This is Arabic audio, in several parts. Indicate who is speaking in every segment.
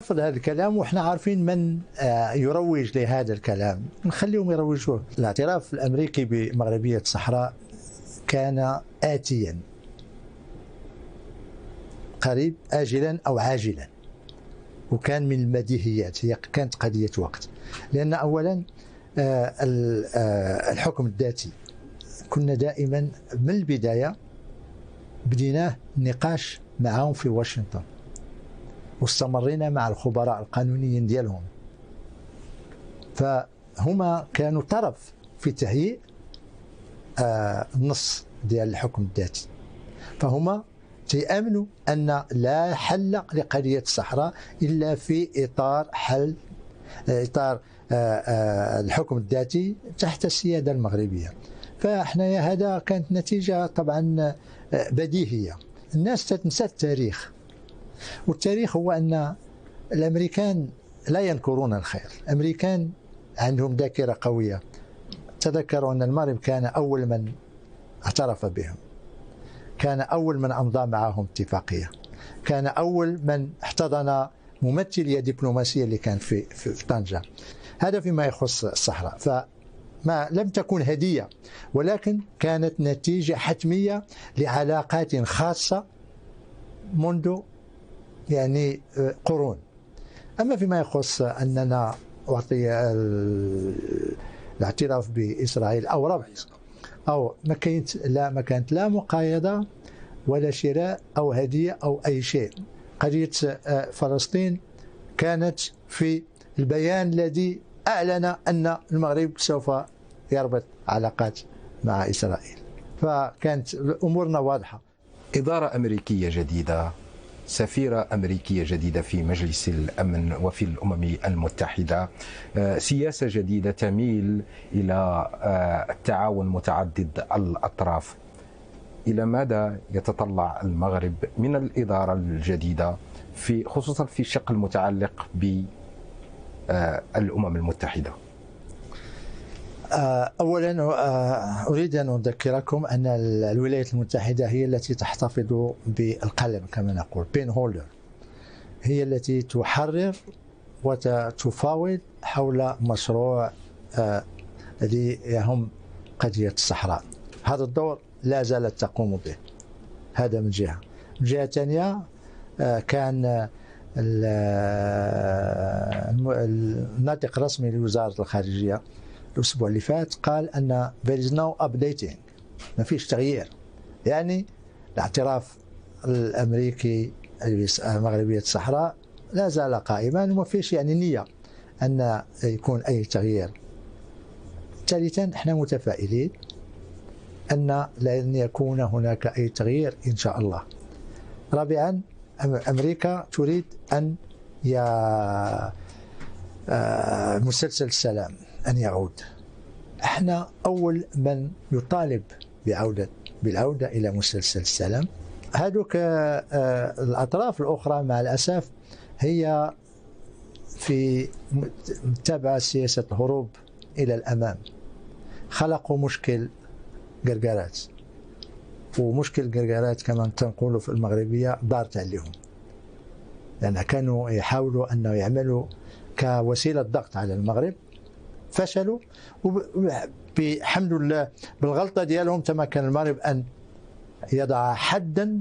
Speaker 1: رفض هذا الكلام، وإحنا عارفين من يروج لهذا الكلام، نخليهم يروجوه. الاعتراف الأمريكي بمغربية الصحراء كان آتيا قريب، آجلا أو عاجلا، وكان من المديهيات. هي كانت قضية وقت، لأن أولا الحكم الذاتي كنا دائما من البداية بديناه نقاش معهم في واشنطن، واستمرينا مع الخبراء القانونيين ديالهم، فهما كانوا طرف في تهيئ النص ديال الحكم الذاتي. فهما تيأمنوا أن لا حل لقضية الصحراء إلا في إطار الحكم الذاتي تحت السيادة المغربية. فاحنا هذا كانت نتيجة طبعا بديهية. الناس تنسى التاريخ، والتاريخ هو أن الأمريكان لا ينكرون الخير. الأمريكان عندهم ذاكرة قوية. تذكروا أن المغرب كان أول من اعترف بهم، كان أول من أمضى معهم اتفاقية، كان أول من احتضن ممثلية دبلوماسية اللي كانت في طنجة. هذا فيما يخص الصحراء. فما لم تكن هدية، ولكن كانت نتيجة حتمية لعلاقات خاصة منذ يعني قرون. أما فيما يخص أننا أعطي الاعتراف بإسرائيل أو ربط، أو ما كانت لا مقايضة ولا شراء أو هدية أو أي شيء. قضية فلسطين كانت في البيان الذي أعلن أن المغرب سوف يربط علاقات مع إسرائيل، فكانت أمورنا واضحة.
Speaker 2: إدارة أمريكية جديدة، سفيرة أمريكية جديدة في مجلس الأمن وفي الأمم المتحدة، سياسة جديدة تميل إلى التعاون متعدد الأطراف. إلى ماذا يتطلع المغرب من الإدارة الجديدة، خصوصا في الشق المتعلق بالأمم المتحدة؟
Speaker 1: أولا أريد أن أذكركم أن الولايات المتحدة هي التي تحتفظ بالقلم كما نقول، بين هولدر، هي التي تحرر وتفاوض حول مشروع الذي يهم قضية الصحراء. هذا الدور لا زالت تقوم به. هذا من جهة. من جهة ثانية كان الناطق الرسمي لوزارة الخارجية الأسبوع اللي فات قال أن there is no updating، ما فيش تغيير. يعني الاعتراف الأمريكي مغربية الصحراء لا زال قائما، وما فيش يعني نية أن يكون أي تغيير. ثالثا احنا متفائلين أن لن يكون هناك أي تغيير إن شاء الله. رابعا أمريكا تريد أن مسلسل السلام أن يعود. احنا أول من يطالب بالعودة إلى مسلسل السلام. هذوك الأطراف الأخرى مع الأسف هي في متابعة سياسة الهروب إلى الأمام. خلقوا مشكل قرقرات، ومشكل قرقرات كما تنقولوا في المغربية دارت عليهم، لأن كانوا يحاولوا أن يعملوا كوسيلة ضغط على المغرب، فشلوا. وبحمد الله بالغلطة ديالهم تمكن المغرب أن يضع حدا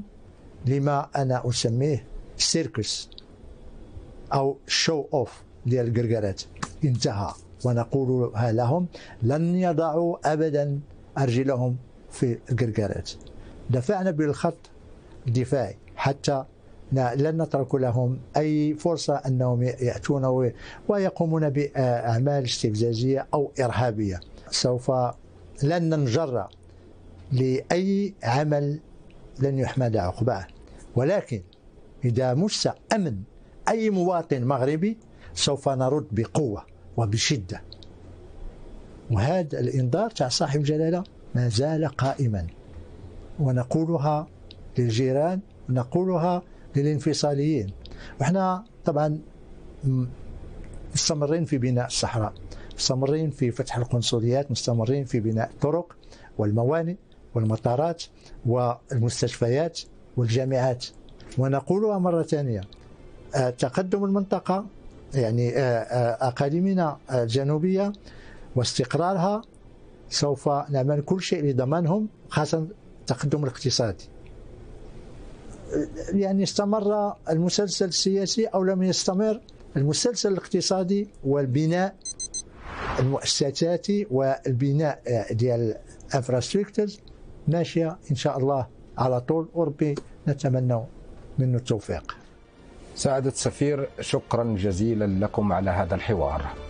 Speaker 1: لما أنا أسميه سيركس أو شو أوف ديال القرقرات. انتهى. ونقولها لهم لن يضعوا أبدا أرجلهم في القرقرات. دفعنا بالخط الدفاعي حتى لن نترك لهم أي فرصة أنهم يأتون ويقومون بأعمال استفزازية أو إرهابية. سوف لن ننجر لأي عمل لن يحمد عقباه، ولكن إذا مس أمن أي مواطن مغربي سوف نرد بقوة وبشدة. وهذا الإنذار تاع صاحب الجلالة ما زال قائما، ونقولها للجيران، نقولها للانفصاليين. وإحنا طبعا مستمرين في بناء الصحراء، مستمرين في فتح القنصليات، مستمرين في بناء الطرق والموانئ والمطارات والمستشفيات والجامعات. ونقولها مرة ثانية، تقدم المنطقة يعني أقاليمنا الجنوبية واستقرارها، سوف نعمل كل شيء لضمانهم، خاصة التقدم الاقتصادي. يعني استمر المسلسل السياسي أو لم يستمر، المسلسل الاقتصادي والبناء المؤسساتي والبناء ديال الانفراستركتورز ماشية إن شاء الله على طول، وربي نتمنى منه التوفيق.
Speaker 2: سعادة السفير، شكرا جزيلا لكم على هذا الحوار.